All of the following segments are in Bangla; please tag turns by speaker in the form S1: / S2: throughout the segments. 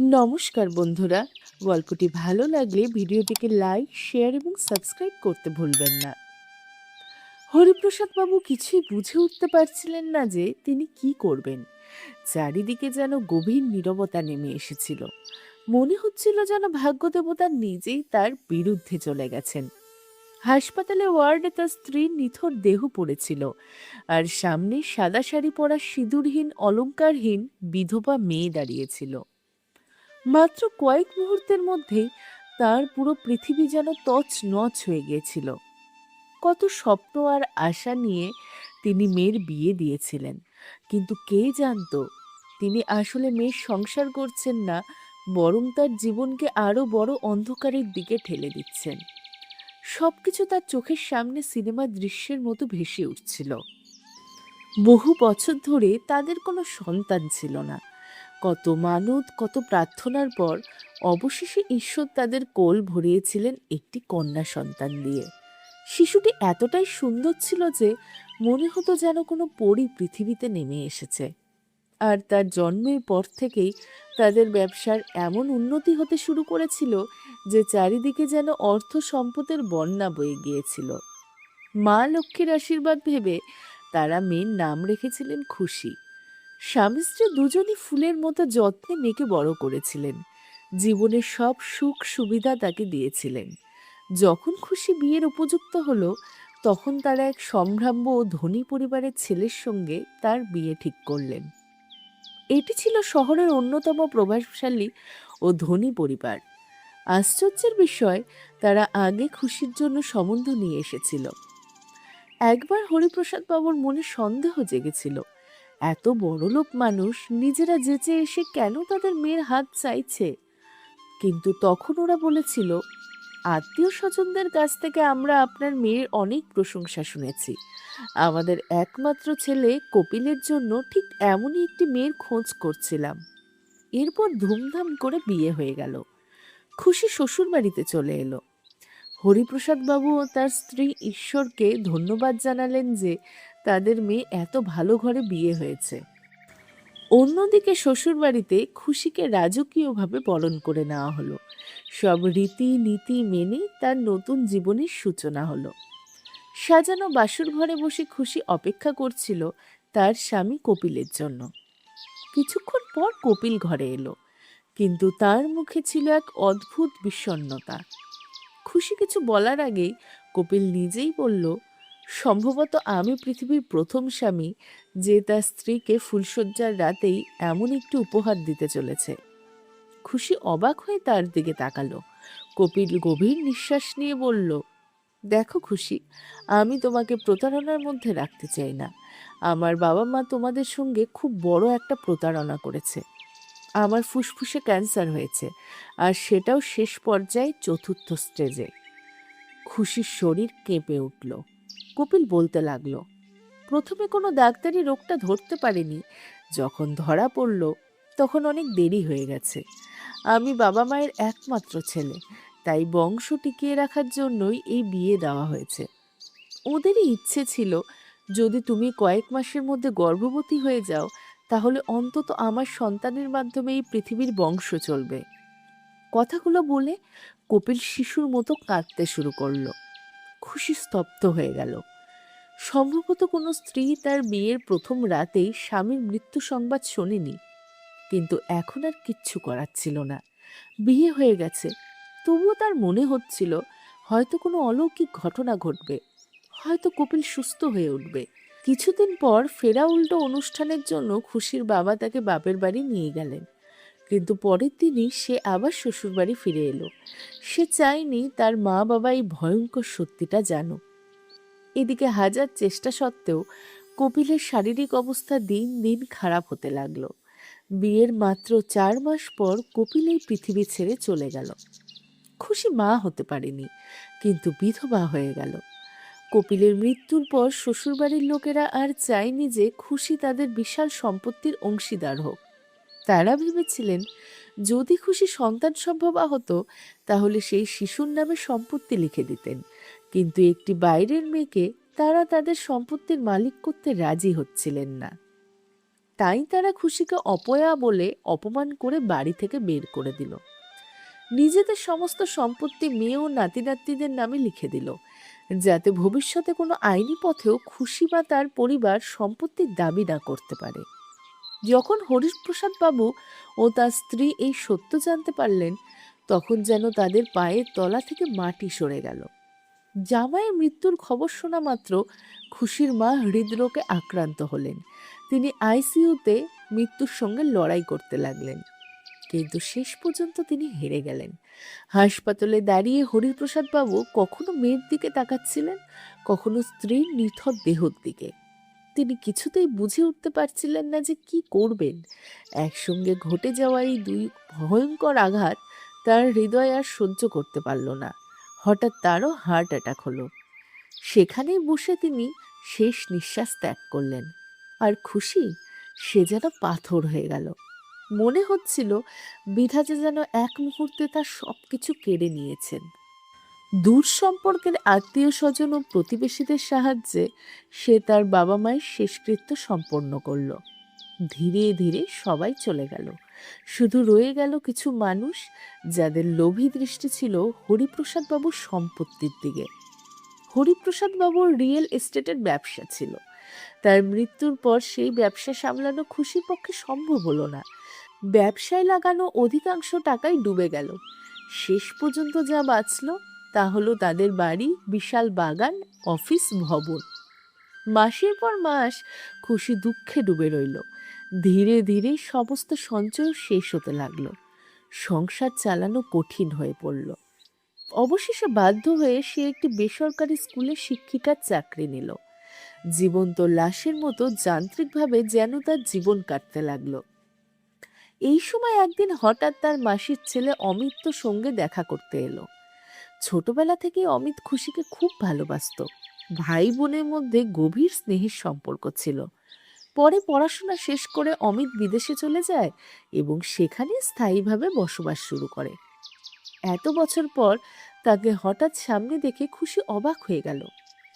S1: নমস্কার বন্ধুরা, গল্পটি ভালো লাগলে ভিডিওটিকে লাইক, শেয়ার এবং সাবস্ক্রাইব করতে ভুলবেন না। হরিপ্রসাদ বাবু কিছুই বুঝে উঠতে পারছিলেন না যে তিনি কি করবেন। চারিদিকে যেন গভীর নীরবতা নেমে এসেছিল। মনে হচ্ছিল যেন ভাগ্যদেবতা নিজেই তার বিরুদ্ধে চলে গেছেন। হাসপাতালে ওয়ার্ডে তার স্ত্রীর নিথর দেহ পড়েছিল, আর সামনে সাদা শাড়ি পরা সিঁদুরহীন অলংকারহীন বিধবা মেয়ে দাঁড়িয়েছিল। মাত্র কয়েক মুহূর্তের মধ্যেই তার পুরো পৃথিবী যেন তছনছ হয়ে গিয়েছিল। কত স্বপ্ন আর আশা নিয়ে তিনি মেয়ের বিয়ে দিয়েছিলেন, কিন্তু কে জানতো তিনি আসলে মেয়ের সংসার করছেন না, বরং তার জীবনকে আরো বড় অন্ধকারের দিকে ঠেলে দিচ্ছেন। সবকিছু তার চোখের সামনে সিনেমার দৃশ্যের মতো ভেসে উঠছিল। বহু বছর ধরে তাদের কোনো সন্তান ছিল না। কত মানত, কত প্রার্থনার পর অবশেষে ঈশ্বর তাদের কোল ভরিয়েছিলেন একটি কন্যা সন্তান দিয়ে। শিশুটি এতটাই সুন্দর ছিল যে মনে হতো যেন কোনো পরী পৃথিবীতে নেমে এসেছে। আর তার জন্মের পর থেকেই তাদের ব্যবসার এমন উন্নতি হতে শুরু করেছিল যে চারিদিকে যেন অর্থ সম্পদের বন্যা বয়ে গিয়েছিল। মা লক্ষ্মীর আশীর্বাদ ভেবে তারা মেয়ের নাম রেখেছিলেন খুশি। স্বামী স্ত্রী দুজনই ফুলের মতো যত্নে মেয়েকে বড় করেছিলেন। জীবনের সব সুখ সুবিধা তাকে দিয়েছিলেন। যখন খুশি বিয়ের উপযুক্ত হলো, তখন তারা এক সম্ভ্রাম্য ও ধনী পরিবারের ছেলের সঙ্গে তার বিয়ে ঠিক করলেন। এটি ছিল শহরের অন্যতম প্রভাবশালী ও ধনী পরিবার। আশ্চর্যের বিষয়, তারা আগে খুশির জন্য সম্বন্ধ নিয়ে এসেছিল। একবার হরিপ্রসাদ বাবুর মনে সন্দেহ জেগেছিল, এত বড়লোক মানুষ নিজেরা যেচে এসে কেন তাদের মেয়ের হাত চাইছে। কিন্তু তখন ওরা বলেছিল, আত্মীয় স্বজনদের কাছ থেকে আমরা আপনার মেয়ের অনেক প্রশংসা শুনেছি। আমাদের একমাত্র ছেলে কপিলের জন্য ঠিক এমনই একটি মেয়ের খোঁজ করছিলাম। এরপর ধুমধাম করে বিয়ে হয়ে গেল। খুশি শ্বশুর বাড়িতে চলে এলো। হরিপ্রসাদ বাবু ও তার স্ত্রী ঈশ্বরকে ধন্যবাদ জানালেন যে তাদের মেয়ে এত ভালো ঘরে বিয়ে হয়েছে। অন্যদিকে শ্বশুরবাড়িতে খুশিকে রাজকীয়ভাবে বরণ করে নেওয়া হলো। সব রীতি নীতি মেনে তার নতুন জীবনের সূচনা হলো। সাজানো বাসর ঘরে বসে খুশি অপেক্ষা করছিল তার স্বামী কপিলের জন্য। কিছুক্ষণ পর কপিল ঘরে এলো, কিন্তু তার মুখে ছিল এক অদ্ভুত বিষণ্ণতা। খুশি কিছু বলার আগেই কপিল নিজেই বলল, সম্ভবত আমি পৃথিবীর প্রথম স্বামী যে তার স্ত্রীকে ফুলশয্যার রাতেই এমন একটি উপহার দিতে চলেছে। খুশি অবাক হয়ে তার দিকে তাকালো। কপিল গভীর নিঃশ্বাস নিয়ে বলল, দেখো খুশি, আমি তোমাকে প্রতারণার মধ্যে রাখতে চাই না। আমার বাবা মা তোমাদের সঙ্গে খুব বড় একটা প্রতারণা করেছে। আমার ফুসফুসে ক্যান্সার হয়েছে, আর সেটাও শেষ পর্যায়ে, চতুর্থ স্টেজে। খুশির শরীর কেঁপে উঠল। কপিল বলতে লাগলো, প্রথমে কোনো ডাক্তারি রোগটা ধরতে পারেনি। যখন ধরা পড়ল তখন অনেক দেরি হয়ে গেছে। আমি বাবা মায়ের একমাত্র ছেলে, তাই বংশ টিকিয়ে রাখার জন্যই এই বিয়ে দেওয়া হয়েছে। ওদেরই ইচ্ছে ছিল, যদি তুমি কয়েক মাসের মধ্যে গর্ভবতী হয়ে যাও, তাহলে অন্তত আমার সন্তানের মাধ্যমে এই পৃথিবীর বংশ চলবে। কথাগুলো বলে কপিল শিশুর মতো কাঁদতে শুরু করলো। খুশি স্তব্ধ হয়ে গেল। সম্ভবত কোনো স্ত্রী তার বিয়ের প্রথম রাতেই স্বামীর মৃত্যু সংবাদ শোনেনি, কিন্তু এখন আর কিচ্ছু করার ছিল না। বিয়ে হয়ে গেছে, তবুও তার মনে হচ্ছিল হয়তো কোনো অলৌকিক ঘটনা ঘটবে, হয়তো কপিল সুস্থ হয়ে উঠবে। কিছুদিন পর ফেরা উল্টো অনুষ্ঠানের জন্য খুশির বাবা তাকে বাপের বাড়ি নিয়ে গেলেন, কিন্তু পরের দিনই সে আবার শ্বশুরবাড়ি ফিরে এলো। সে চায়নি তার মা বাবা এই ভয়ঙ্কর সত্যিটা জানুক। এদিকে হাজার চেষ্টা সত্ত্বেও কপিলের শারীরিক অবস্থা দিন দিন খারাপ হতে লাগলো। বিয়ের মাত্র 4 মাস পর কপিল এই পৃথিবী ছেড়ে চলে গেল। খুশি মা হতে পারেনি, কিন্তু বিধবা হয়ে গেল। কপিলের মৃত্যুর পর শ্বশুরবাড়ির লোকেরা আর চায়নি যে খুশি তাদের বিশাল সম্পত্তির অংশীদার হোক। তারা ভেবেছিলেন, যদি খুশি সন্তান সম্ভবা হতো তাহলে সেই শিশুর নামে সম্পত্তি লিখে দিতেন, কিন্তু একটি বাইরের মেয়েকে তারা তাদের সম্পত্তির মালিক করতে রাজি হচ্ছিলেন না। তাই তারা খুশিকে অপয়া বলে অপমান করে বাড়ি থেকে বের করে দিল। নিজেদের সমস্ত সম্পত্তি মেয়ে ও নাতি নাতনিদের নামে লিখে দিল, যাতে ভবিষ্যতে কোনো আইনি পথেও খুশি বা তার পরিবার সম্পত্তির দাবি না করতে পারে। যখন হরিপ্রসাদ বাবু ও তার স্ত্রী এই সত্য জানতে পারলেন, তখন যেন তাদের পায়ের তলা থেকে মাটি সরে গেল। জামাইয়ের মৃত্যুর খবর শোনা মাত্র খুশির মা হৃদরোগে আক্রান্ত হলেন। তিনি আইসিইউতে মৃত্যুর সঙ্গে লড়াই করতে লাগলেন, কিন্তু শেষ পর্যন্ত তিনি হেরে গেলেন। হাসপাতালে দাঁড়িয়ে হরিপ্রসাদ বাবু কখনো মেয়ের দিকে তাকাচ্ছিলেন, কখনো স্ত্রীর নিথর দেহর দিকে। তিনি কিছুতেই বুঝে উঠতে পারছিলেন না যে কি করবেন। একসঙ্গে ঘটে যাওয়া এই দুই ভয়ঙ্কর আঘাত তার হৃদয় আর সহ্য করতে পারল না। হঠাৎ তারও হার্ট অ্যাটাক হলো। সেখানেই বসে তিনি শেষ নিঃশ্বাস ত্যাগ করলেন। আর খুশি, সে যেন পাথর হয়ে গেল। মনে হচ্ছিল বিধাতা যেন এক মুহূর্তে তার সবকিছু কেড়ে নিয়েছেন। দূর সম্পর্কের আত্মীয় স্বজন ও প্রতিবেশীদের সাহায্যে সে তার বাবা মায়ের শেষকৃত্য সম্পন্ন করল। ধীরে ধীরে সবাই চলে গেল, শুধু রয়ে গেল কিছু মানুষ যাদের লোভী দৃষ্টি ছিল হরিপ্রসাদ বাবুর সম্পত্তির দিকে। হরিপ্রসাদ বাবুর রিয়েল এস্টেটের ব্যবসা ছিল। তার মৃত্যুর পর সেই ব্যবসা সামলানো খুশির পক্ষে সম্ভব হলো না। ব্যবসায় লাগানো অধিকাংশ টাকাই ডুবে গেল। শেষ পর্যন্ত যা বাঁচল তা হলো তাদের বাড়ি, বিশাল বাগান, অফিস, ভবন। মাসের পর মাস খুশি দুঃখে ডুবে রইল। ধীরে ধীরে সমস্ত সঞ্চয় শেষ হতে লাগলো। সংসার চালানো কঠিন হয়ে পড়ল। অবশেষে বাধ্য হয়ে সে একটি বেসরকারি স্কুলে শিক্ষিকার চাকরি নিল। জীবন্ত লাশের মতো যান্ত্রিকভাবে যেন তার জীবন কাটতে লাগলো। এই সময় একদিন হঠাৎ তার মাসির ছেলে অমিত সঙ্গে দেখা করতে এলো। ছোটবেলা থেকে অমিত খুশিকে খুব ভালোবাসতো। ভাই বোনের মধ্যে গভীর স্নেহের সম্পর্ক ছিল। পরে পড়াশোনা শেষ করে অমিত বিদেশে চলে যায় এবং সেখানে স্থায়ীভাবে বসবাস শুরু করে। এত বছর পর তাকে হঠাৎ সামনে দেখে খুশি অবাক হয়ে গেল।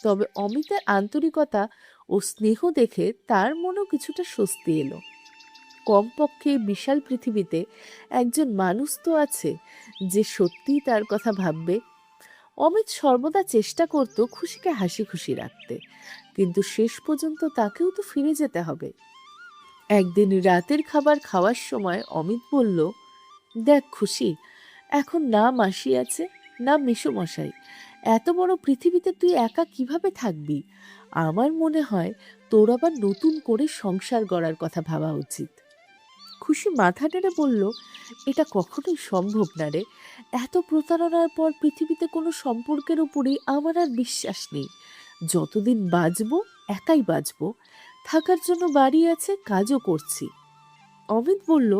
S1: তবে অমিতের আন্তরিকতা ও স্নেহ দেখে তার মনেও কিছুটা স্বস্তি এলো। কমপক্ষে বিশাল পৃথিবীতে একজন মানুষ তো আছে যে সত্যিই তার কথা ভাববে। অমিত সর্বদা চেষ্টা করত খুশিকে হাসি খুশি রাখতে, কিন্তু শেষ পর্যন্ত তাকেও তো ফিরে যেতে হবে। একদিন রাতের খাবার খাওয়ার সময় অমিত বলল, দেখ খুশি, এখন না মাসি আছে, না মেসোমশাই। এত বড় পৃথিবীতে তুই একা কিভাবে থাকবি? আমার মনে হয় তোর আবার নতুন করে সংসার গড়ার কথা ভাবা উচিত। খুশি মাথা নেড়ে বলল, এটা কখনোই সম্ভব না রে। এত প্রতারণার পর পৃথিবীতে কোনো সম্পর্কের উপরই আমার আর বিশ্বাস নেই। যতদিন বাঁচবো একাই বাঁচবো। থাকার জন্য বাড়ি আছে, কাজও করছি। অমিত বলল,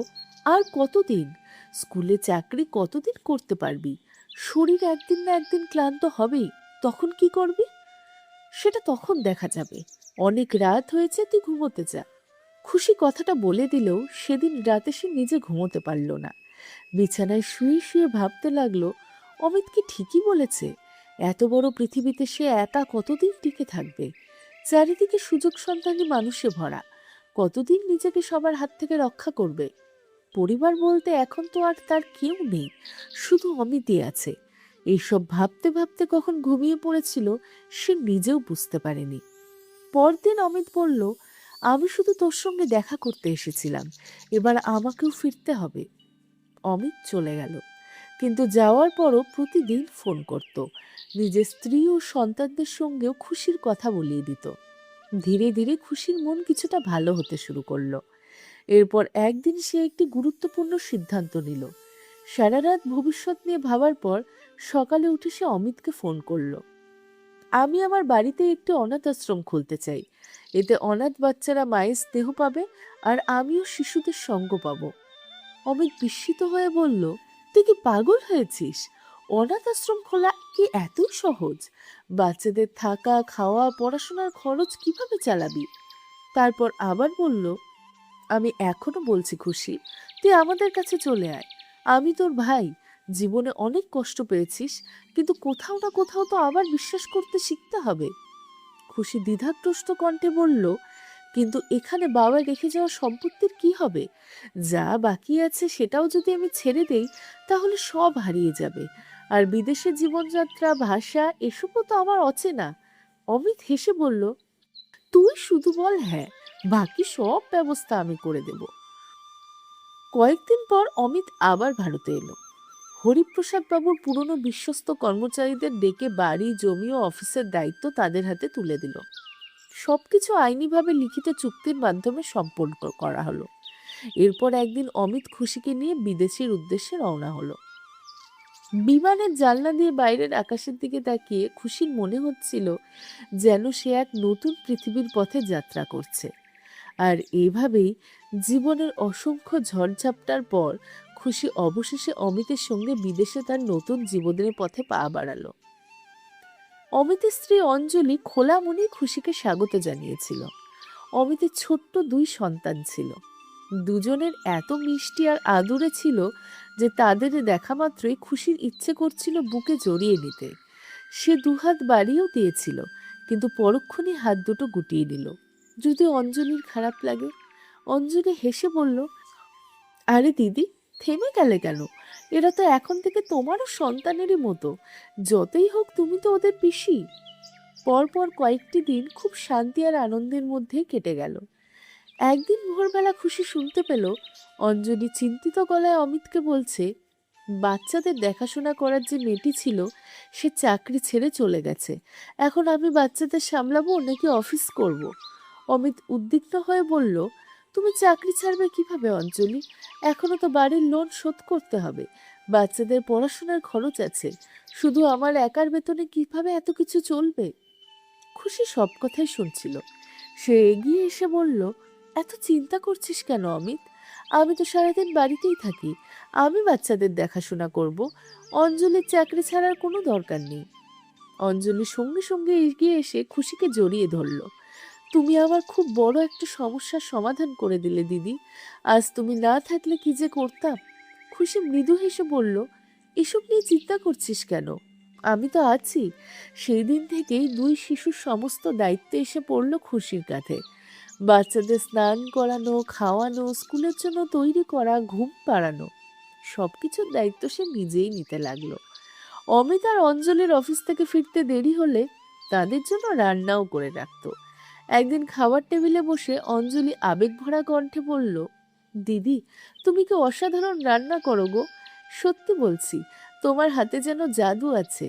S1: আর কতদিন? স্কুলে চাকরি কতদিন করতে পারবি? শরীর একদিন না একদিন ক্লান্ত হবেই। তখন কি করবি? সেটা তখন দেখা যাবে। অনেক রাত হয়েছে, তুই ঘুমোতে যা। খুশি কথাটা বলে দিলেও সেদিন রাতে সে নিজে ঘুমোতে পারল না। বিছানায় শুয়ে শুয়ে ভাবতে লাগলো, অমিত কি ঠিকই বলেছে? এত বড় পৃথিবীতে সে একা কতদিন টিকে থাকবে? চারিদিকে সুযোগ সন্তানী মানুষে ভরা। কতদিন নিজেকে সবার হাত থেকে রক্ষা করবে? পরিবার বলতে এখন তো আর তার কেউ নেই, শুধু অমিতই আছে। এইসব ভাবতে ভাবতে কখন ঘুমিয়ে পড়েছিল সে নিজেও বুঝতে পারেনি। পরদিন অমিত বলল, আমি শুধু তোর সঙ্গে দেখা করতে এসেছিলাম, এবার আমাকেও ফিরতে হবে। অমিত চলে গেল, কিন্তু যাওয়ার পরও প্রতিদিন ফোন করত। নিজের স্ত্রী ও সন্তানদের সঙ্গেও খুশির কথা বলিয়ে দিত। ধীরে ধীরে খুশির মন কিছুটা ভালো হতে শুরু করলো। এরপর একদিন সে একটি গুরুত্বপূর্ণ সিদ্ধান্ত নিল। সারা রাত ভবিষ্যৎ নিয়ে ভাবার পর সকালে উঠে সে অমিতকে ফোন করলো। আমি আমার বাড়িতে একটি অনাথ আশ্রম খুলতে চাই। এতে অনাথ বাচ্চারা মায়ের স্নেহ পাবে আর আমিও শিশুদের সঙ্গ পাব। অমিত বিস্মিত হয়ে বলল, তুই কি পাগল হয়েছিস? অনাথ আশ্রম খোলা কি এতই সহজ? বাচ্চাদের থাকা, খাওয়া, পড়াশোনার খরচ কিভাবে চালাবি? তারপর আবার বলল, আমি এখনো বলছি খুশি, তুই আমাদের কাছে চলে আয়। আমি তোর ভাই। জীবনে অনেক কষ্ট পেয়েছিস, কিন্তু কোথাও না কোথাও তো আবার বিশ্বাস করতে শিখতে হবে। খুশি দ্বিধাগ্রস্ত কণ্ঠে বলল, কিন্তু এখানে বাবা রেখে যাওয়া সম্পত্তির কি হবে? যা বাকি আছে সেটাও যদি আমি ছেড়ে দেই তাহলে সব হারিয়ে যাবে। আর বিদেশের জীবনযাত্রা, ভাষা এসবও তো আমার অচেনা। অমিত হেসে বলল, তুই শুধু বল হ্যাঁ, বাকি সব ব্যবস্থা আমি করে দেব। কয়েকদিন পর অমিত আবার ভারতে এলো। হরিপ্রসাদ বাবুর পুরনো বিশ্বস্ত কর্মচারীদের ডেকে বাড়ি, জমি ও অফিসের দায়িত্ব তাদের হাতে তুলে দিল। সবকিছু আইনিভাবে লিখিত চুক্তির মাধ্যমে সম্পন্ন করা হলো। এরপর একদিন অমিত খুশিকে নিয়ে বিদেশের উদ্দেশ্যে রওনা হলো। বিমানের জানলা দিয়ে বাইরের আকাশের দিকে তাকিয়ে খুশির মনে হচ্ছিল যেন সে এক নতুন পৃথিবীর পথে যাত্রা করছে। আর এইভাবেই জীবনের অসংখ্য ঝড়ঝাপটার পর খুশি অবশেষে অমিতের সঙ্গে বিদেশে তার নতুন জীবনের পথে পা বাড়ালো। অমিতের স্ত্রী অঞ্জলি খোলা মনে খুশিকে স্বাগত জানিয়েছিল। অমিতের ছোট্ট 2 সন্তান ছিল। দুজনের এত মিষ্টি আর আদুরে ছিল যে তাদের দেখা মাত্রই খুশির ইচ্ছে করছিল বুকে জড়িয়ে নিতে। সে দুহাত বাড়িয়েও দিয়েছিল, কিন্তু পরক্ষণেই হাত দুটো গুটিয়ে নিল। যদি অঞ্জলির খারাপ লাগে। অঞ্জলি হেসে বলল, আরে দিদি, থেমে গেলে কেন? এরা তো এখন থেকে তোমারও সন্তানেরই মতো। যতই হোক তুমি তো ওদের পিসি। পরপর কয়েকটি দিন খুব শান্তি আর আনন্দের মধ্যেই কেটে গেল। একদিন ভোরবেলা খুশি শুনতে পেল অঞ্জলি চিন্তিত গলায় অমিতকে বলছে, বাচ্চাদের দেখাশোনা করার যে মেয়েটি ছিল সে চাকরি ছেড়ে চলে গেছে। এখন আমি বাচ্চাদের সামলাবো নাকি অফিস করব? অমিত উদ্বিগ্ন হয়ে বলল, তুমি চাকরি ছাড়বে কিভাবে অঞ্জলি? এখনো তো বাড়ির লোন শোধ করতে হবে, বাচ্চাদের পড়াশোনার খরচ আছে। শুধু আমার একার বেতনে কিভাবে এত কিছু চলবে? খুশি সব কথাই শুনছিল। সে এগিয়ে এসে বলল, এত চিন্তা করছিস কেন অমিত? আমি তো সারাদিন বাড়িতেই থাকি, আমি বাচ্চাদের দেখাশোনা করব। অঞ্জলির চাকরি ছাড়ার কোনো দরকার নেই। অঞ্জলি সঙ্গে সঙ্গে এগিয়ে এসে খুশিকে জড়িয়ে ধরল। তুমি আমার খুব বড় একটা সমস্যার সমাধান করে দিলে দিদি। আজ তুমি না থাকলে কি যে করতাম। খুশি মৃদু হেসে বলল, এসব নিয়ে চিন্তা করছিস কেন? আমি তো আছি। সেই দিন থেকেই 2 শিশুর সমস্ত দায়িত্ব এসে পড়ল খুশির কাঁধে। বাচ্চাদের স্নান করানো, খাওয়ানো, স্কুলের জন্য তৈরি করা, ঘুম পাড়ানো, সবকিছুর দায়িত্ব সে নিজেই নিতে লাগলো। অমিত আর অঞ্জলির অফিস থেকে ফিরতে দেরি হলে তাদের জন্য রান্নাও করে রাখতো। একদিন খাবার টেবিলে বসে অঞ্জলি আবেগভরা কণ্ঠে বলল, দিদি, তুমি কি অসাধারণ রান্না করো গো। সত্যি বলছি, তোমার হাতে যেন জাদু আছে।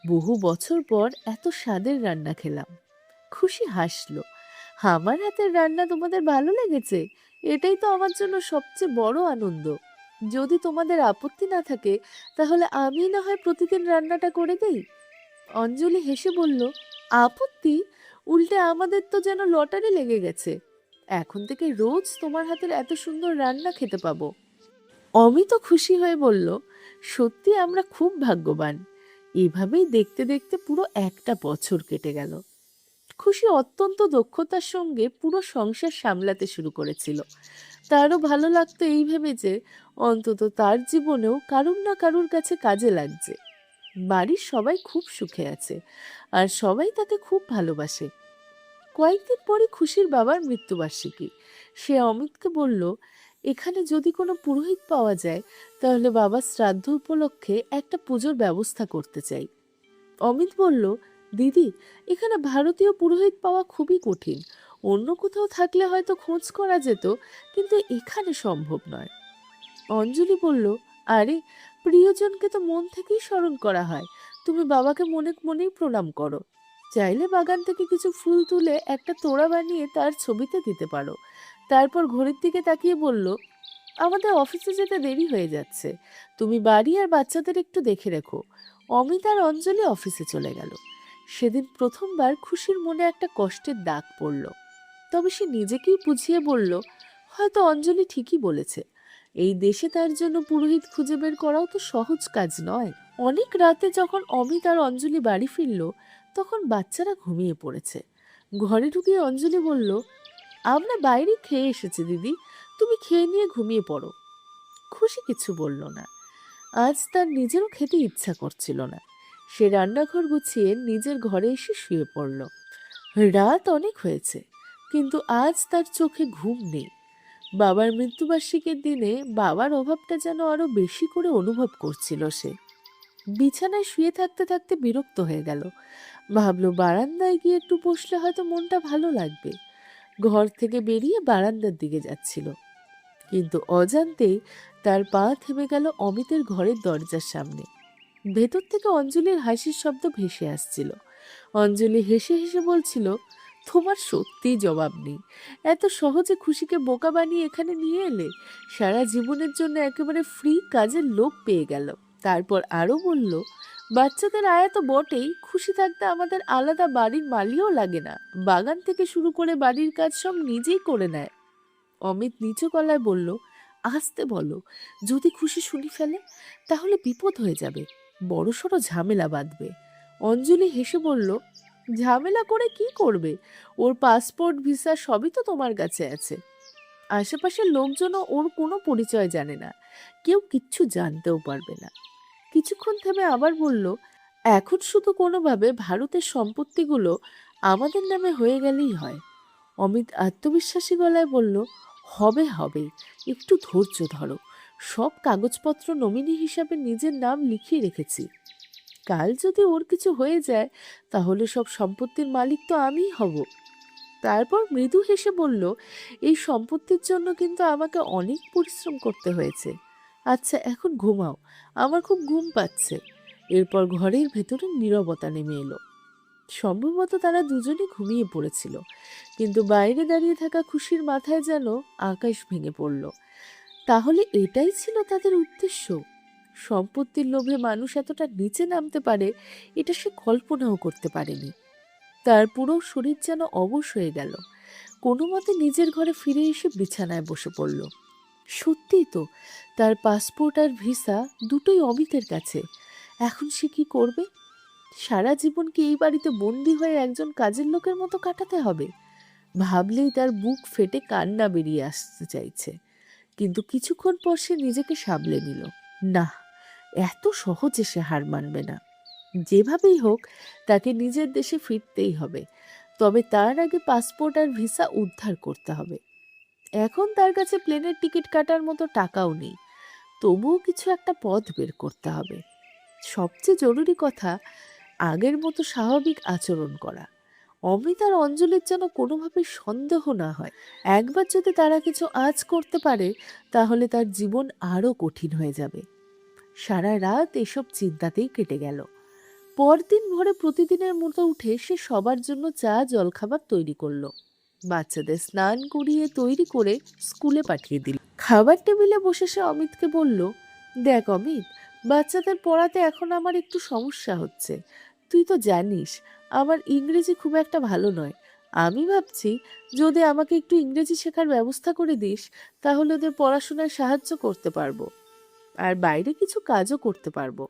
S1: বহু বছর পর এত স্বাদের রান্না খেলাম। খুশি হাসলো। আমার হাতের রান্না তোমাদের ভালো লেগেছে? এটাই তো আমার জন্য সবচেয়ে বড় আনন্দ। যদি তোমাদের আপত্তি না থাকে তাহলে আমি না হয় প্রতিদিন রান্নাটা করে দেই। অঞ্জলি হেসে বলল, আপত্তি? উল্টে আমাদের তো যেন লটারি লেগে গেছে। এখন থেকে রোজ তোমার হাতের এত সুন্দর রান্না খেতে পাবো। অমিত খুশি হয়ে বলল, সত্যি আমরা খুব ভাগ্যবান। এভাবেই দেখতে দেখতে পুরো 1টা বছর কেটে গেল। খুশি অত্যন্ত দক্ষতার সঙ্গে পুরো সংসার সামলাতে শুরু করেছিল। তারও ভালো লাগতো এই ভেবে যে অন্তত তার জীবনেও কারুর না কারুর কাছে কাজে লাগছে। বাড়ির সবাই খুব সুখে আছে আর সবাই তাকে খুব ভালোবাসে। কয়েকদিন পরে খুশির বাবার মৃত্যুবার্ষিকী। সে অমিতকে বলল, এখানে যদি কোনো পুরোহিত পাওয়া যায় তাহলে বাবার শ্রাদ্ধ উপলক্ষে একটা পুজোর ব্যবস্থা করতে চাই। অমিত বলল, দিদি, এখানে ভারতীয় পুরোহিত পাওয়া খুবই কঠিন। অন্য কোথাও থাকলে হয়তো খোঁজ করা যেত, কিন্তু এখানে সম্ভব নয়। অঞ্জলি বলল, আরে, প্রিয়জনকে তো মন থেকেই স্মরণ করা হয়। তুমি বাবাকে মনে মনেই প্রণাম করো। চাইলে বাগান থেকে কিছু ফুল তুলে একটা তোড়া বানিয়ে তার ছবিতে দিতে পারো। তারপর ঘড়ির দিকে তাকিয়ে বলল, আমাদের অফিসে যেতে দেরি হয়ে যাচ্ছে, তুমি বাড়ি আর বাচ্চাদের একটু দেখে রেখো। অমিত আর অঞ্জলি অফিসে চলে গেল। সেদিন প্রথমবার খুশির মনে একটা কষ্টের দাগ পড়ল। তবে সে নিজেকেই বুঝিয়ে বলল, হয়তো অঞ্জলি ঠিকই বলেছে। এই দেশে তার জন্য পুরোহিত খুঁজে বের করাও তো সহজ কাজ নয়। অনেক রাতে যখন অমিত আর অঞ্জলি বাড়ি ফিরল তখন বাচ্চারা ঘুমিয়ে পড়েছে। ঘরে ঢুকিয়ে অঞ্জলি বলল, আমরা বাইরে খেয়ে এসেছি দিদি, তুমি খেয়ে নিয়ে ঘুমিয়ে পড়ো। খুশি কিছু বলল না। আজ তার নিজেরও খেতে ইচ্ছা করছিল না। সে রান্নাঘর গুছিয়ে নিজের ঘরে এসে শুয়ে পড়ল। রাত অনেক হয়েছে, কিন্তু আজ তার চোখে ঘুম নেই। বাবার মৃত্যুবার্ষিকীর দিনে বাবার অভাবটা যেন আরো বেশি করে অনুভব করছিল সে। বিছানায় শুয়ে থাকতে থাকতে বিরক্ত হয়ে গেল। ভাবলো বারান্দায় গিয়ে একটু বসলে হয়তো মনটা ভালো লাগবে। ঘর থেকে বেরিয়ে বারান্দার দিকে যাচ্ছিল, কিন্তু অজান্তেই তার পা থেমে গেল অমিতের ঘরের দরজার সামনে। ভেতর থেকে অঞ্জলির হাসির শব্দ ভেসে আসছিল। অঞ্জলি হেসে হেসে বলছিল, তোমার সত্যিই জবাব নেই। এত সহজে খুশিকে বোকা বানিয়ে এখানে নিয়ে এলে। সারা জীবনের জন্য একেবারে ফ্রি কাজের লোক পেয়ে গেল। তারপর আরও বলল, বাচ্চাদের আয়া তো বটেই, খুশি থাকতে আমাদের আলাদা বাড়ির মালিও লাগে না। বাগান থেকে শুরু করে বাড়ির কাজ সব নিজেই করে নেয়। অমিত নিচু গলায় বলল, আস্তে বলো, যদি খুশি শুনি ফেলে তাহলে বিপদ হয়ে যাবে, বড়সড় ঝামেলা বাঁধবে। অঞ্জলি হেসে বলল, ঝামেলা করে কি করবে? ওর পাসপোর্ট ভিসা সবই তো তোমার কাছে আছে। আশেপাশের লোকজনও ওর কোনো পরিচয় জানে না, কেউ কিচ্ছু জানতেও পারবে না। কিছুক্ষণ থেমে আবার বলল, এখন শুধু কোনোভাবে ভারতের সম্পত্তিগুলো আমাদের নামে হয়ে গেলেই হয়। অমিত আত্মবিশ্বাসী গলায় বলল, হবে হবে, একটু ধৈর্য ধরো। সব কাগজপত্র নমিনি হিসাবে নিজের নাম লিখিয়ে রেখেছি। কাল যদি ওর কিছু হয়ে যায় তাহলে সব সম্পত্তির মালিক তো আমিই হব। তারপর মৃদু হেসে বলল, এই সম্পত্তির জন্য কিন্তু আমাকে অনেক পরিশ্রম করতে হয়েছে। আচ্ছা এখন ঘুমাও, আমার খুব ঘুম পাচ্ছে। এরপর ঘরের ভেতরে নীরবতা নেমে এলো। সম্ভবত তারা দুজনে ঘুমিয়ে পড়েছিল, কিন্তু বাইরে দাঁড়িয়ে থাকা খুশির মাথায় যেন আকাশ ভেঙে পড়ল। তাহলে এটাই ছিল তাদের উদ্দেশ্য? সম্পত্তির লোভে মানুষ এতটা নিচে নামতে পারে, এটা সে কল্পনাও করতে পারেনি। তার পুরো শরীর যেন অবশ হয়ে গেল। কোনো মতে নিজের ঘরে ফিরে এসে বিছানায় বসে পড়ল। সত্যিই তো, তার পাসপোর্ট আর ভিসা দুটোই অমিতের কাছে। এখন সে কি করবে? সারা জীবন কি এই বাড়িতে বন্দি হয়ে একজন কাজের লোকের মতো কাটাতে হবে? ভাবলেই তার বুক ফেটে কান্না বেরিয়ে আসতে চাইছে। কিন্তু কিছুক্ষণ পর সে নিজেকে সামলে নিল। না, এত সহজে সে হার মানবে না। যেভাবেই হোক তাকে নিজের দেশে ফিরতেই হবে। তবে তার আগে পাসপোর্ট আর ভিসা উদ্ধার করতে হবে। এখন তার কাছে প্লেনের টিকিট কাটার মতো টাকাও নেই, তবুও কিছু একটা পথ বের করতে হবে। সবচেয়ে জরুরি কথা, আগের মতো স্বাভাবিক আচরণ করা। অমিত আর অঞ্জলির যেন কোনোভাবে সন্দেহ না হয়। একবার যদি তারা কিছু আজ করতে পারে তাহলে তার জীবন আরও কঠিন হয়ে যাবে। সারা রাত এসব চিন্তাতেই কেটে গেল। পরদিন ভোরে প্রতিদিনের মতো উঠে সে সবার জন্য চা জলখাবার তৈরি করলো। বাচ্চাদের স্নান করিয়ে তৈরি করে স্কুলে পাঠিয়ে দিল। খাবার টেবিলে বসে সে অমিতকে বলল, দেখ অমিত, বাচ্চাদের পড়াতে এখন আমার একটু সমস্যা হচ্ছে। তুই তো জানিস আমার ইংরেজি খুব একটা ভালো নয়। আমি ভাবছি যদি আমাকে একটু ইংরেজি শেখার ব্যবস্থা করে দিস তাহলে ওদের পড়াশোনায় সাহায্য করতে পারবো, আর বাইরে কিছু কাজও করতে পারবো।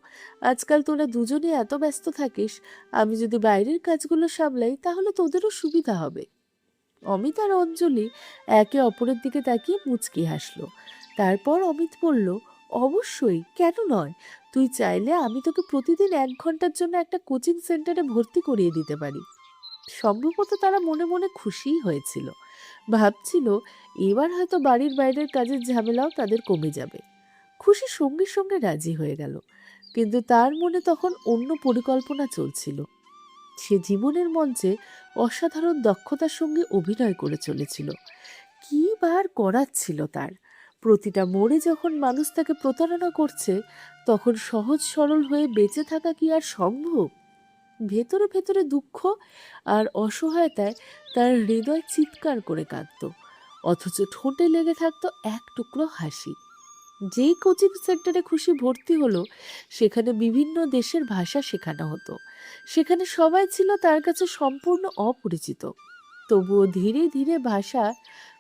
S1: আজকাল তোরা দুজনে এত ব্যস্ত থাকিস, আমি যদি বাইরের কাজগুলো সামলাই তাহলে তোদেরও সুবিধা হবে। অমিত আর অঞ্জলি একে অপরের দিকে তাকিয়ে মুচকি হাসলো। তারপর অমিত বলল, অবশ্যই, কেন নয়। তুই চাইলে আমি তোকে প্রতিদিন 1 ঘন্টার জন্য একটা কোচিং সেন্টারে ভর্তি করিয়ে দিতে পারি। সম্ভবত তারা মনে মনে খুশিই হয়েছিল। ভাবছিল এবার হয়তো বাড়ির বাইরের কাজের ঝামেলাও তাদের কমে যাবে। খুশি সঙ্গে সঙ্গে রাজি হয়ে গেল, কিন্তু তার মনে তখন অন্য পরিকল্পনা চলছিল। সে জীবনের মঞ্চে অসাধারণ দক্ষতার সঙ্গে অভিনয় করে চলেছিল। কি বার করাচ্ছিল তার! প্রতিটা মোড়ে যখন মানুষ তাকে প্রতারণা করছে তখন সহজ সরল হয়ে বেঁচে থাকা কি আর সম্ভব? ভেতরে ভেতরে দুঃখ আর অসহায়তায় তার হৃদয় চিৎকার করে কাঁদত, অথচ ঠোঁটে লেগে থাকতো এক টুকরো হাসি। যেই কোচিং সেন্টারে খুশি ভর্তি হলো সেখানে বিভিন্ন দেশের ভাষা শেখানো হতো। সেখানে সবাই ছিল তার কাছে সম্পূর্ণ অপরিচিত। তবুও ধীরে ধীরে ভাষা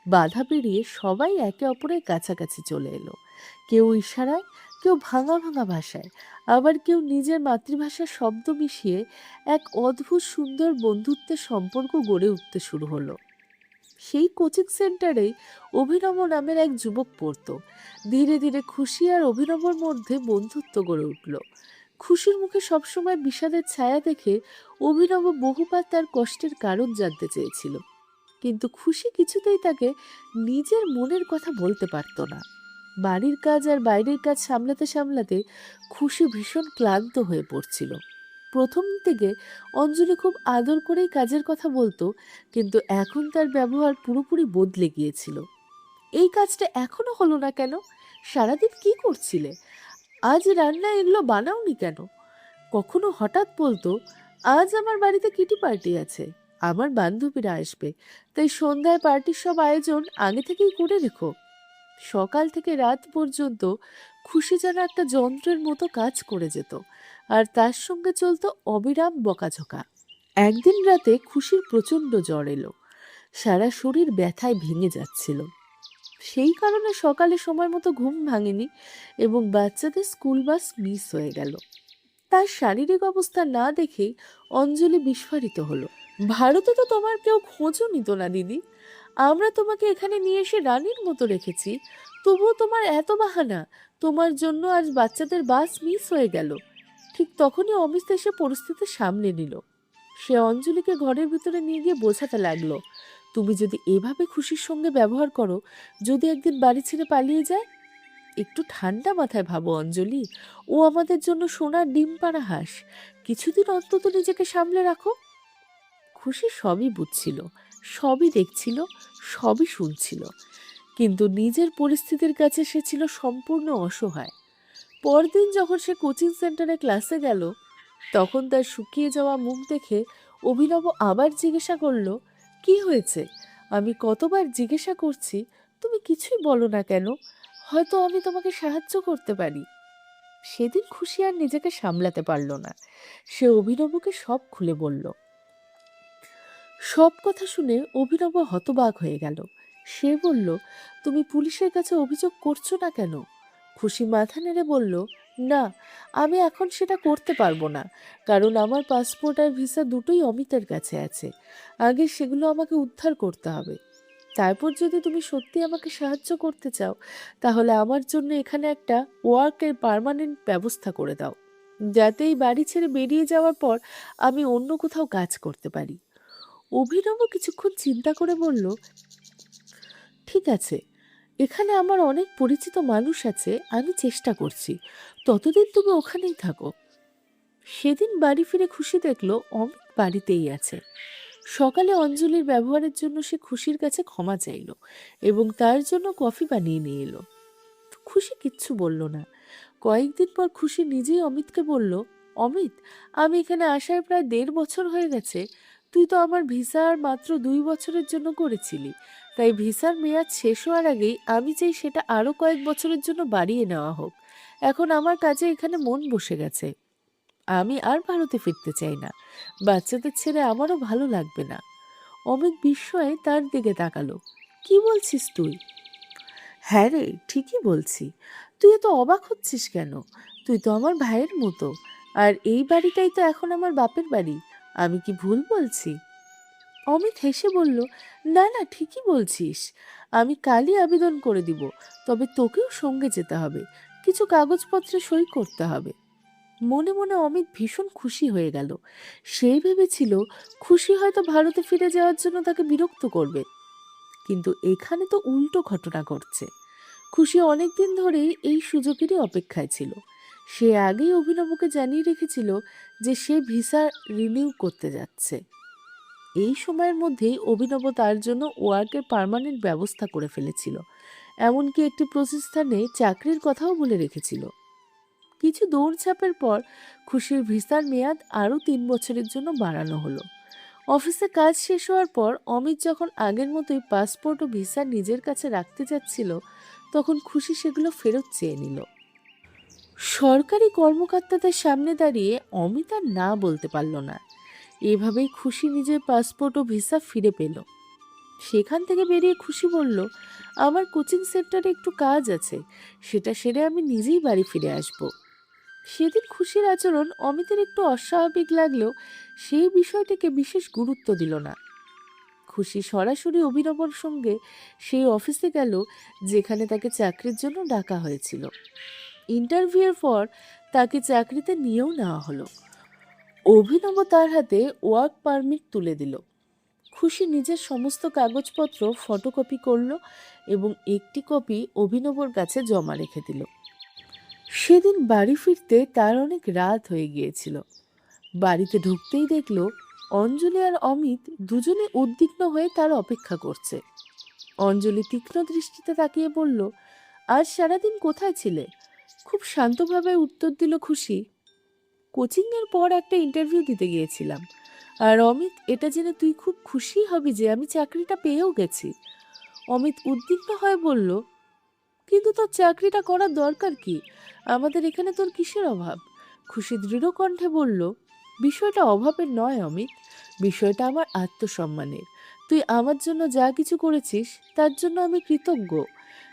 S1: বাধা পেরিয়ে সবাই একে অপরের কাছাকাছি চলে এলো। কেউ ইশারায়, কেউ ভাঙা ভাঙা ভাষায়, আবার কেউ নিজের মাতৃভাষার শব্দ মিশিয়ে এক অদ্ভুত সুন্দর বন্ধুত্বের সম্পর্ক গড়ে উঠতে শুরু হলো। সেই কোচিং সেন্টারেই অভিনব নামের এক যুবক পড়তো। ধীরে ধীরে খুশি আর অভিনবর মধ্যে বন্ধুত্ব গড়ে উঠল। খুশির মুখে সবসময় বিষাদের ছায়া দেখে অভিনব বহুবার তার কষ্টের কারণ জানতে চেয়েছিল। কিন্তু খুশি কিছুতেই তাকে নিজের মনের কথা বলতে পারত না। বাড়ির কাজ আর বাইরের কাজ সামলাতে সামলাতে খুশি ভীষণ ক্লান্ত হয়ে পড়ছিল। প্রথম থেকে অঞ্জলি খুব আদর করেই কাজের কথা বলতো, কিন্তু এখন তার ব্যবহার পুরোপুরি বদলে গিয়েছিল। এই কাজটা এখনো হলো না কেন? সারাদিন কি করছিলে? আজ রান্না এগুলো বানাওনি কেন? কখনো হঠাৎ বলতো, আজ আমার বাড়িতে কিটি পার্টি আছে, আমার বান্ধবীরা আসবে, তাই সন্ধ্যায় পার্টির সব আয়োজন আগে থেকেই করে রেখো। সকাল থেকে রাত পর্যন্ত খুশি যেন একটা যন্ত্রের মতো কাজ করে যেত, আর তার সঙ্গে চলতো অবিরাম বকাঝকা। একদিন রাতে খুশির প্রচণ্ড জ্বর এলো, সারা শরীর ব্যথায় ভেঙে যাচ্ছিল। সেই কারণে সকালে সময় মতো ঘুম ভাঙেনি এবং বাচ্চাদের স্কুল বাস মিস হয়ে গেল। তার শারীরিক অবস্থা না দেখেই অঞ্জলি বিস্ফারিত হলো। ভারতে তো তোমার কেউ খোঁজও নিত না দিদি, আমরা তোমাকে এখানে নিয়ে এসে রানীর মতো রেখেছি, তবুও তোমার এত বাহানা। তোমার জন্য আজ বাচ্চাদের বাস মিস হয়ে গেল। ঠিক তখনই অমিত এসে পরিস্থিতি সামলে নিল। সে অঞ্জলিকে ঘরের ভিতরে নিয়ে গিয়ে বোঝাতে লাগলো, তুমি যদি এভাবে খুশির সঙ্গে ব্যবহার করো, যদি একদিন বাড়ি ছেড়ে পালিয়ে যায়, একটু ঠান্ডা মাথায় ভাবো অঞ্জলি, ও আমাদের জন্য সোনার ডিম পাড়া হাঁস। কিছুদিন অন্তত নিজেকে সামলে রাখো। খুশি সবই বুঝছিল, সবই দেখছিল, সবই শুনছিল, কিন্তু নিজের পরিস্থিতির কাছে সে ছিল সম্পূর্ণ অসহায়। পরদিন যখন সে কোচিং সেন্টারে ক্লাসে গেল, তখন তার শুকিয়ে যাওয়া মুখ দেখে অভিনব আবার জিজ্ঞাসা করলো, কি হয়েছে? আমি কতবার জিজ্ঞাসা করছি, তুমি কিছুই বলো না কেন? হয়তো আমি তোমাকে সাহায্য করতে পারি। সেদিন খুশি আর নিজেকে সামলাতে পারল না। সে অভিনবকে সব খুলে বলল। সব কথা শুনে অভিনব হতবাক হয়ে গেল। সে বলল, তুমি পুলিশের কাছে অভিযোগ করছো না কেন? খুশি মাথা নেড়ে বলল, না, আমি এখন সেটা করতে পারবো না, কারণ আমার পাসপোর্ট আর ভিসা দুটোই অমিতের কাছে আছে। আগে সেগুলো আমাকে উদ্ধার করতে হবে। তারপর যদি তুমি সত্যি আমাকে সাহায্য করতে চাও, তাহলে আমার জন্য এখানে একটা ওয়ার্কের পার্মানেন্ট ব্যবস্থা করে দাও, যাতে এই বাড়ি ছেড়ে বেরিয়ে যাওয়ার পর আমি অন্য কোথাও কাজ করতে পারি। অভিনব কিছুক্ষণ চিন্তা করে বলল, ঠিক আছে, এখানে আমার অনেক পরিচিত মানুষ আছে, আমি চেষ্টা করছি, ততদিন তুমি ওখানেই থাকো। সেদিন বাড়ি ফিরে খুশি দেখলো অমিত বাড়িতেই আছে। সকালে অঞ্জলির ব্যবহারের জন্য সে খুশির কাছে ক্ষমা চাইল এবং তার জন্য কফি বানিয়ে নিয়ে এলো। খুশি কিচ্ছু বলল না। কয়েকদিন পর খুশি নিজেই অমিতকে বলল, অমিত, আমি এখানে আসার প্রায় 1.5 বছর হয়ে গেছে। তুই তো আমার ভিসা আর মাত্র 2 বছরের জন্য করেছিলি, তাই ভিসার মেয়াদ শেষ হওয়ার আগেই আমি চাই সেটা আরো কয়েক বছরের জন্য বাড়িয়ে নেওয়া হোক। এখন আমার কাজে এখানে মন বসে গেছে, আমি আর ভারতে ফিরতে চাই না। বাচ্চাদের ছেড়ে আমারও ভালো লাগবে না। অমিত বিস্ময়ে তার দিকে তাকালো। কি বলছিস তুই? হ্যাঁ রে, ঠিকই বলছি। তুই এত অবাক হচ্ছিস কেন? তুই তো আমার ভাইয়ের মতো, আর এই বাড়িটাই তো এখন আমার বাপের বাড়ি। আমি কি ভুল বলছি? অমিত হেসে বলল, না না, ঠিকই বলছিস। আমি কালই আবেদন করে দিব, তবে তোকেও সঙ্গে যেতে হবে, কিছু কাগজপত্রে সই করতে হবে। মনে মনে অমিত ভীষণ খুশি হয়ে গেল। সেই ভেবেছিল খুশি হয়তো ভারতে ফিরে যাওয়ার জন্য তাকে বিরক্ত করবে, কিন্তু এখানে তো উল্টো ঘটনা ঘটছে। খুশি অনেকদিন ধরেই এই সুযোগেরই অপেক্ষায় ছিল। সে আগেই অভিনবকে জানিয়ে রেখেছিল যে সে ভিসা রিনিউ করতে যাচ্ছে। এই সময়ের মধ্যেই অভিনব তার জন্য ওয়ার্কের পার্মানেন্ট ব্যবস্থা করে ফেলেছিল, এমনকি একটি প্রতিষ্ঠানে চাকরির কথাও বলে রেখেছিল। কিছু দৌড়ঝাঁপের পর খুশির ভিসার মেয়াদ আরও 3 বছরের জন্য বাড়ানো হলো। অফিসে কাজ শেষ হওয়ার পর অমিত যখন আগের মতোই পাসপোর্ট ও ভিসা নিজের কাছে রাখতে যাচ্ছিল, তখন খুশি সেগুলো ফেরত চেয়ে নিল। সরকারি কর্মকর্তাদের সামনে দাঁড়িয়ে অমিত আর না বলতে পারল না। এভাবেই খুশি নিজের পাসপোর্ট ও ভিসা ফিরে পেল। সেখান থেকে বেরিয়ে খুশি বলল, আমার কোচিং সেন্টারে একটু কাজ আছে, সেটা সেরে আমি নিজেই বাড়ি ফিরে আসব। সেদিন খুশির আচরণ অমিতের একটু অস্বাভাবিক লাগলেও সেই বিষয়টিকে বিশেষ গুরুত্ব দিল না। খুশি সরাসরি অভিনবর সঙ্গে সেই অফিসে গেল যেখানে তাকে চাকরির জন্য ডাকা হয়েছিল। ইন্টারভিউয়ের পর তাকে চাকরিতে নিয়েও নেওয়া হলো। অভিনব তার হাতে ওয়ার্ক পারমিট তুলে দিল। খুশি নিজের সমস্ত কাগজপত্র ফটোকপি করলো এবং একটি কপি অভিনবর কাছে জমা রেখে দিল। সেদিন বাড়ি ফিরতে তার অনেক রাত হয়ে গিয়েছিল। বাড়িতে ঢুকতেই দেখলো অঞ্জলি আর অমিত দুজনে উদ্বিগ্ন হয়ে তার অপেক্ষা করছে। অঞ্জলি তীক্ষ্ণ দৃষ্টিতে তাকিয়ে বলল, আজ সারাদিন কোথায় ছিলে? খুব শান্তভাবে উত্তর দিল খুশি, কোচিংয়ের পর একটা ইন্টারভিউ দিতে গিয়েছিলাম। আর অমিত, এটা জেনে তুই খুব খুশি হবি যে আমি চাকরিটা পেয়েও গেছি। অমিত উদ্বিগ্ন হয়ে বলল, কিন্তু তোর চাকরিটা করার দরকার কি? আমাদের এখানে তোর কিসের অভাব? খুশি দৃঢ় কণ্ঠে বলল, বিষয়টা অভাবের নয় অমিত, বিষয়টা আমার আত্মসম্মানের। তুই আমার জন্য যা কিছু করেছিস তার জন্য আমি কৃতজ্ঞ,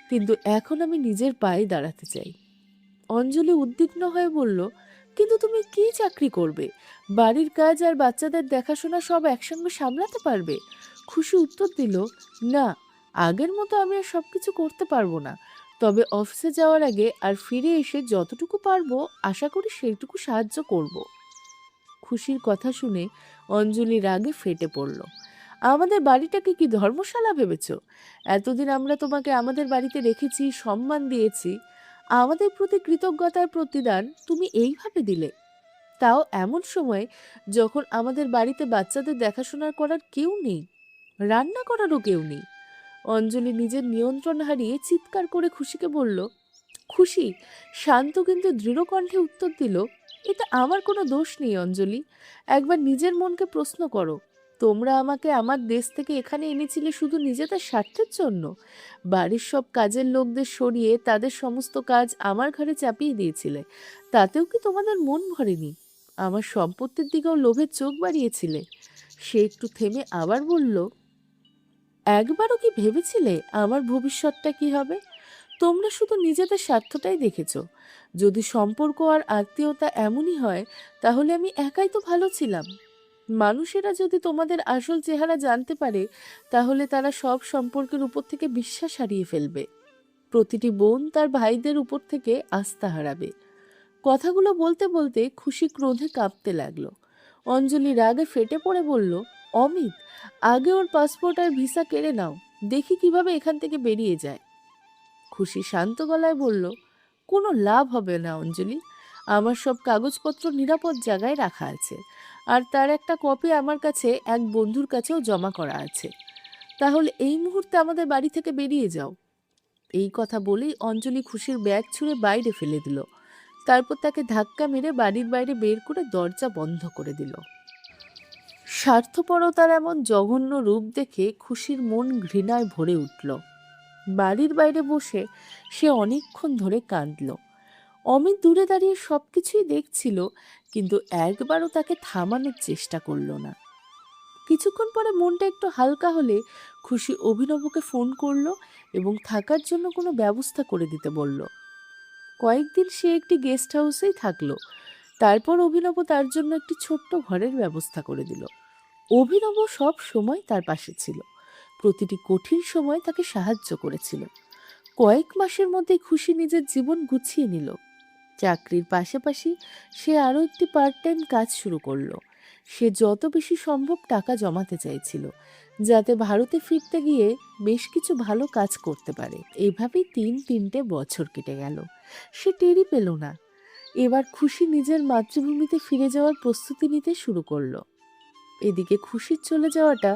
S1: কিন্তু এখন আমি নিজের পায়ে দাঁড়াতে চাই। অঞ্জলি উদ্বিগ্ন হয়ে বলল, কিন্তু তুমি কি চাকরি করবে? বাড়ির কাজ আর বাচ্চাদের দেখাশোনা সব একসঙ্গে সামলাতে পারবে? খুশি উত্তর দিল, না, আগের মতো আমি আর সবকিছু করতে পারবো না, তবে অফিসে যাওয়ার আগে আর ফিরে এসে যতটুকু পারবো আশা করি সেইটুকু সাহায্য করব। খুশির কথা শুনে অঞ্জলি রাগে ফেটে পড়ল, আমাদের বাড়িটাকে কি ধর্মশালা ভেবেছ? এতদিন আমরা তোমাকে আমাদের বাড়িতে রেখেছি, সম্মান দিয়েছি, আমাদের প্রতি কৃতজ্ঞতার প্রতিদান তুমি এইভাবে দিলে? তাও এমন সময় যখন আমাদের বাড়িতে বাচ্চাদের দেখাশোনা করার কেউ নেই, রান্না করারও কেউ নেই। অঞ্জলি নিজের নিয়ন্ত্রণ হারিয়ে চিৎকার করে খুশিকে বলল, খুশি শান্ত কিন্তু দৃঢ় কণ্ঠে উত্তর দিল, এটা আমার কোনো দোষ নেই অঞ্জলি। একবার নিজের মনকে প্রশ্ন করো, তোমরা আমাকে আমার দেশ থেকে এখানে এনেছিলে শুধু নিজেদের স্বার্থের জন্য? বাড়ির সব কাজের লোকদের সরিয়ে তাদের সমস্ত কাজ আমার ঘাড়ে চাপিয়ে দিয়েছিলে, তাতেও কি তোমাদের মন ভরেনি? আমার সম্পত্তির দিকেও লোভের চোখ বাড়িয়েছিলে। সে একটু থেমে আবার বলল, একবারও কি ভেবেছিলে আমার ভবিষ্যৎটা কি হবে? তোমরা শুধু নিজেদের স্বার্থটাই দেখেছ। যদি সম্পর্ক আর আত্মীয়তা এমনই হয়, তাহলে আমি একাই তো ভালো ছিলাম। মানুষেরা যদি তোমাদের আসল চেহারা জানতে পারে, তাহলে তারা সব সম্পর্কের উপর থেকে বিশ্বাস হারিয়ে ফেলবে। প্রতিটি বোন তার ভাইদের উপর থেকে আস্থা হারাবে। কথাগুলো বলতে বলতে খুশি ক্রোধে কাঁপতে লাগলো। অঞ্জলি রাগে ফেটে পড়ে বলল, অমিত, আগে ওর পাসপোর্ট আর ভিসা কেড়ে নাও, দেখি কিভাবে এখান থেকে বেরিয়ে যায়। খুশি শান্ত গলায় বলল, কোনো লাভ হবে না অঞ্জলি, আমার সব কাগজপত্র নিরাপদ জায়গায় রাখা আছে, আর তার একটা কপি আমার কাছে এক বন্ধুর কাছেও জমা করা আছে। তাহলে এই মুহূর্তে আমাদের বাড়ি থেকে বেরিয়ে যাও। এই কথা বলেই অঞ্জলি খুশির ব্যাগ ছুঁড়ে বাইরে ফেলে দিল। তারপর তাকে ধাক্কা মেরে বাড়ির বাইরে বের করে দরজা বন্ধ করে দিল। স্বার্থপরতার এমন জঘন্য রূপ দেখে খুশির মন ঘৃণায় ভরে উঠল। বাড়ির বাইরে বসে সে অনেকক্ষণ ধরে কাঁদল। অমিত দূরে দাঁড়িয়ে সবকিছুই দেখছিল, কিন্তু একবারও তাকে থামানোর চেষ্টা করল না। কিছুক্ষণ পরে মনটা একটু হালকা হলে খুশি অভিনবকে ফোন করলো এবং থাকার জন্য কোনো ব্যবস্থা করে দিতে বলল। কয়েকদিন সে একটি গেস্ট হাউসেই থাকলো। তারপর অভিনব তার জন্য একটি ছোট্ট ঘরের ব্যবস্থা করে দিল। অভিনব সব সময় তার পাশে ছিল, প্রতিটি কঠিন সময় তাকে সাহায্য করেছিল। কয়েক মাসের মধ্যে খুশি নিজের জীবন গুছিয়ে নিল। চাকরির পাশাপাশি সে আরও একটি পার্ট টাইম কাজ শুরু করলো। সে যত বেশি সম্ভব টাকা জমাতে চাইছিল, যাতে ভারতে ফিরতে গিয়ে বেশ কিছু ভালো কাজ করতে পারে। এভাবেই তিনটে বছর কেটে গেল। সে টেরই পেল না। এবার খুশি নিজের মাতৃভূমিতে ফিরে যাওয়ার প্রস্তুতি নিতে শুরু করলো। এদিকে খুশির চলে যাওয়াটা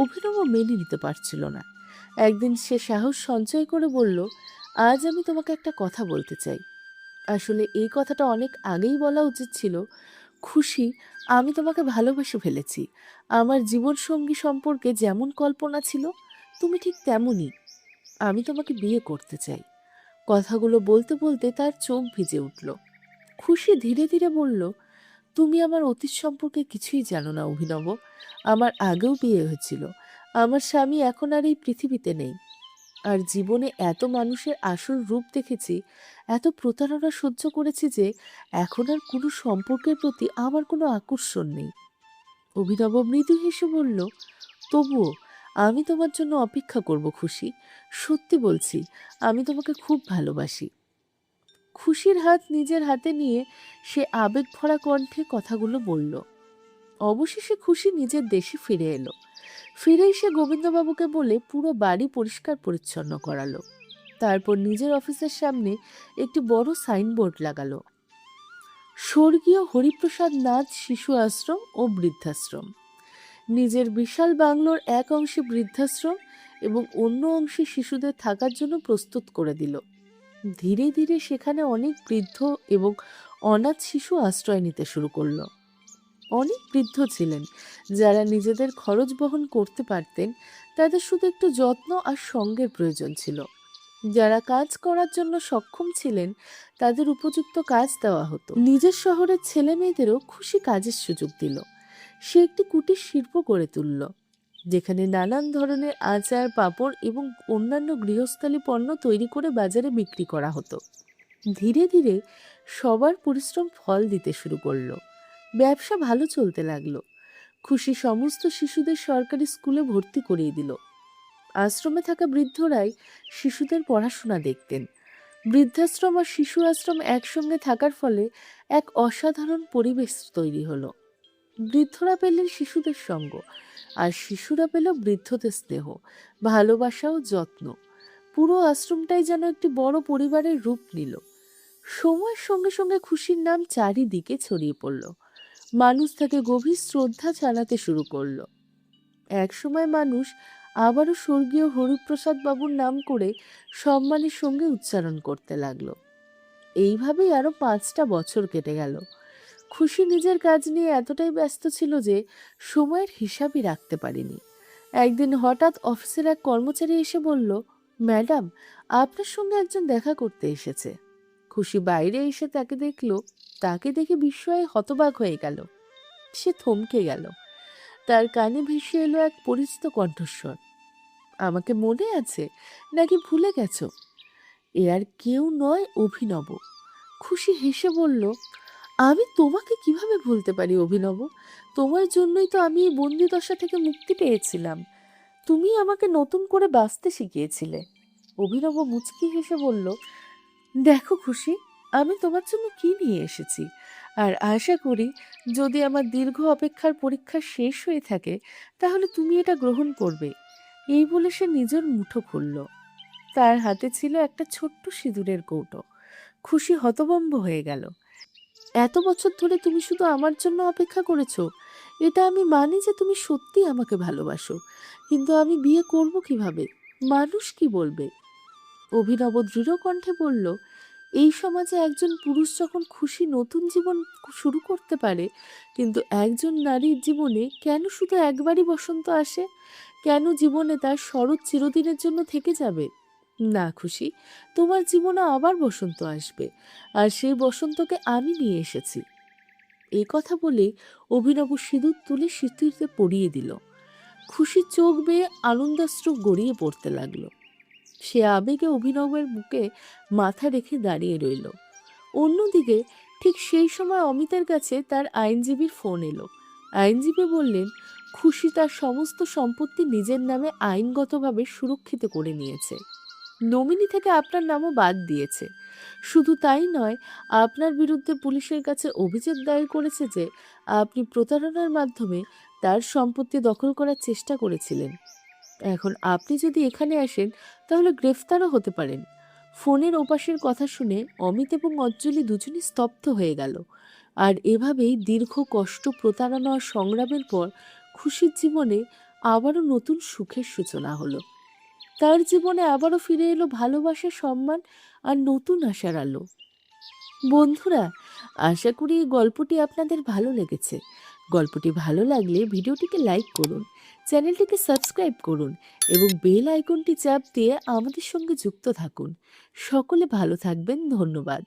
S1: অভিনব মেনে নিতে পারছিল না। একদিন সে সাহস সঞ্চয় করে বলল, আজ আমি তোমাকে একটা কথা বলতে চাই। আসলে এই কথাটা অনেক আগেই বলা উচিত ছিল। খুশি, আমি তোমাকে ভালোবেসে ফেলেছি। আমার জীবনসঙ্গী সম্পর্কে যেমন কল্পনা ছিল, তুমি ঠিক তেমনই। আমি তোমাকে বিয়ে করতে চাই। কথাগুলো বলতে বলতে তার চোখ ভিজে উঠল। খুশি ধীরে ধীরে বলল, তুমি আমার অতীত সম্পর্কে কিছুই জানো না অভিনব। আমার আগেও বিয়ে হয়েছিল। আমার স্বামী এখন আর এই পৃথিবীতে নেই। আর জীবনে এত মানুষের আসল রূপ দেখেছি, এত প্রতারণা সহ্য করেছি যে এখন আর কোনো সম্পর্কের প্রতি আমার কোনো আকর্ষণ নেই। অভিনব মৃদু হেসে বলল, তবুও আমি তোমার জন্য অপেক্ষা করব খুশি। সত্যি বলছি, আমি তোমাকে খুব ভালোবাসি। খুশির হাত নিজের হাতে নিয়ে সে আবেগ ভরা কণ্ঠে কথাগুলো বলল। অবশেষে খুশি নিজের দেশে ফিরে এলো। ফিরে এসে গোবিন্দবাবুকে বলে পুরো বাড়ি পরিষ্কার পরিচ্ছন্ন করালো। তারপর নিজের অফিসের সামনে একটি বড় সাইনবোর্ড লাগালো, স্বর্গীয় হরিপ্রসাদ নাথ শিশু আশ্রম ও বৃদ্ধাশ্রম। নিজের বিশাল বাংলোর এক অংশে বৃদ্ধাশ্রম এবং অন্য অংশে শিশুদের থাকার জন্য প্রস্তুত করে দিল। ধীরে ধীরে সেখানে অনেক বৃদ্ধ এবং অনাথ শিশু আশ্রয় নিতে শুরু করলো। অনেক বৃদ্ধ ছিলেন যারা নিজেদের খরচ বহন করতে পারতেন, তাদের শুধু একটু যত্ন আর সঙ্গের প্রয়োজন ছিল। যারা কাজ করার জন্য সক্ষম ছিলেন তাদের উপযুক্ত কাজ দেওয়া হতো। নিজের শহরের ছেলে মেয়েদেরও খুশি কাজের সুযোগ দিল। সে একটি কুটির শিল্প গড়ে তুলল, যেখানে নানান ধরনের আচার, পাঁপড় এবং অন্যান্য গৃহস্থালী পণ্য তৈরি করে বাজারে বিক্রি করা হতো। ধীরে ধীরে সবার পরিশ্রম ফল দিতে শুরু করলো। ব্যবসা ভালো চলতে লাগলো। খুশি সমস্ত শিশুদের সরকারি স্কুলে ভর্তি করিয়ে দিল। আশ্রমে থাকা বৃদ্ধরাই শিশুদের পড়াশোনা দেখতেন। বৃদ্ধাশ্রম আর শিশু আশ্রম একসঙ্গে থাকার ফলে এক অসাধারণ পরিবেশ তৈরি হলো। বৃদ্ধরা পেলেন শিশুদের সঙ্গ, আর শিশুরা পেল বৃদ্ধদের স্নেহ, ভালোবাসা ও যত্ন। পুরো আশ্রমটাই যেন একটি বড় পরিবারের রূপ নিল। সময়ের সঙ্গে সঙ্গে খুশির নাম চারিদিকে ছড়িয়ে পড়ল। মানুষ তাকে গভীর শ্রদ্ধা জানাতে শুরু করলো। একসময় মানুষ আবারও স্বর্গীয় হরিপ্রসাদ বাবুর নাম করে সম্মানের সঙ্গে উচ্চারণ করতে লাগলো। এইভাবেই আরো 5টা বছর কেটে গেল। খুশি নিজের কাজ নিয়ে এতটাই ব্যস্ত ছিল যে সময়ের হিসাবই রাখতে পারেনি। একদিন হঠাৎ অফিসের এক কর্মচারী এসে বলল, ম্যাডাম, আপনার সঙ্গে একজন দেখা করতে এসেছে। খুশি বাইরে এসে তাকে দেখলো। তাকে দেখে বিস্ময়ে হতবাক হয়ে গেল। সে থমকে গেল। তার কানে ভেসে এলো এক পরিচিত কণ্ঠস্বর। আমাকে মনে আছে নাকি ভুলে গেছো? এ আর কেউ নয়, অভিনব। খুশি হেসে বলল, আমি তোমাকে কিভাবে ভুলতে পারি অভিনব? তোমার জন্যই তো আমি এই বন্দিদশা থেকে মুক্তি পেয়েছিলাম। তুমি আমাকে নতুন করে বাঁচতে শিখিয়েছিলে। অভিনব মুচকি হেসে বলল, দেখো খুশি, আমি তোমার জন্য কি নিয়ে এসেছি, আর আশা করি যদি আমার দীর্ঘ অপেক্ষার পরীক্ষা শেষ হয়ে থাকে তাহলে তুমি এটা গ্রহণ করবে। এই বলে সে নিজের মুঠো খুলল। তার হাতে ছিল একটা ছোট্ট সিঁদুরের কৌটো। খুশি হতভম্ব হয়ে গেল। এত বছর ধরে তুমি শুধু আমার জন্য অপেক্ষা করেছো, এটা আমি মানি যে তুমি সত্যি আমাকে ভালোবাসো, কিন্তু আমি বিয়ে করব কিভাবে? মানুষ কি বলবে? অভিনব দৃঢ় কণ্ঠে বলল, এই সমাজে একজন পুরুষ যখন খুশি নতুন জীবন শুরু করতে পারে, কিন্তু একজন নারীর জীবনে কেন শুধু একবারই বসন্ত আসে? কেন জীবনে তার শরৎ চিরদিনের জন্য থেকে যাবে? না খুশি, তোমার জীবনে আবার বসন্ত আসবে, আর সেই বসন্তকে আমি নিয়ে এসেছি। এই কথা বলে অভিনব সিঁদুর তুলে সিঁথিতে পরিয়ে দিল। খুশির চোখ বেয়ে আনন্দাশ্রু গড়িয়ে পড়তে লাগলো। সে আবেগে অভিনবের বুকে মাথা রেখে দাঁড়িয়ে রইল। অন্যদিকে ঠিক সেই সময় অমিতের কাছে তার আইনজীবীর ফোন এলো। আইনজীবী বললেন, খুশি তার সমস্ত সম্পত্তি নিজের নামে আইনগতভাবে সুরক্ষিত করে নিয়েছে। নমিনি থেকে আপনার নামও বাদ দিয়েছে। শুধু তাই নয়, আপনার বিরুদ্ধে পুলিশের কাছে অভিযোগ দায়ের করেছে যে আপনি প্রতারণার মাধ্যমে তার সম্পত্তি দখল করার চেষ্টা করেছিলেন। এখন আপনি যদি এখানে আসেন তাহলে গ্রেফতারও হতে পারেন। ফোনের ওপাশের কথা শুনে অমিত এবং অঞ্জলি দুজনই স্তব্ধ হয়ে গেল। আর এভাবেই দীর্ঘ কষ্ট, প্রতারণা ও সংগ্রামের পর খুশির জীবনে আবারও নতুন সুখের সূচনা হলো। তার জীবনে আবারও ফিরে এলো ভালোবাসা, সম্মান আর নতুন আশার আলো। বন্ধুরা, আশা করি এই গল্পটি আপনাদের ভালো লেগেছে। গল্পটি ভালো লাগলে ভিডিওটিকে লাইক করুন, চ্যানেলটিকে সাবস্ক্রাইব করুন এবং বেল আইকনটি চাপ দিয়ে আমাদের সঙ্গে যুক্ত থাকুন। সকলে ভালো থাকবেন। ধন্যবাদ।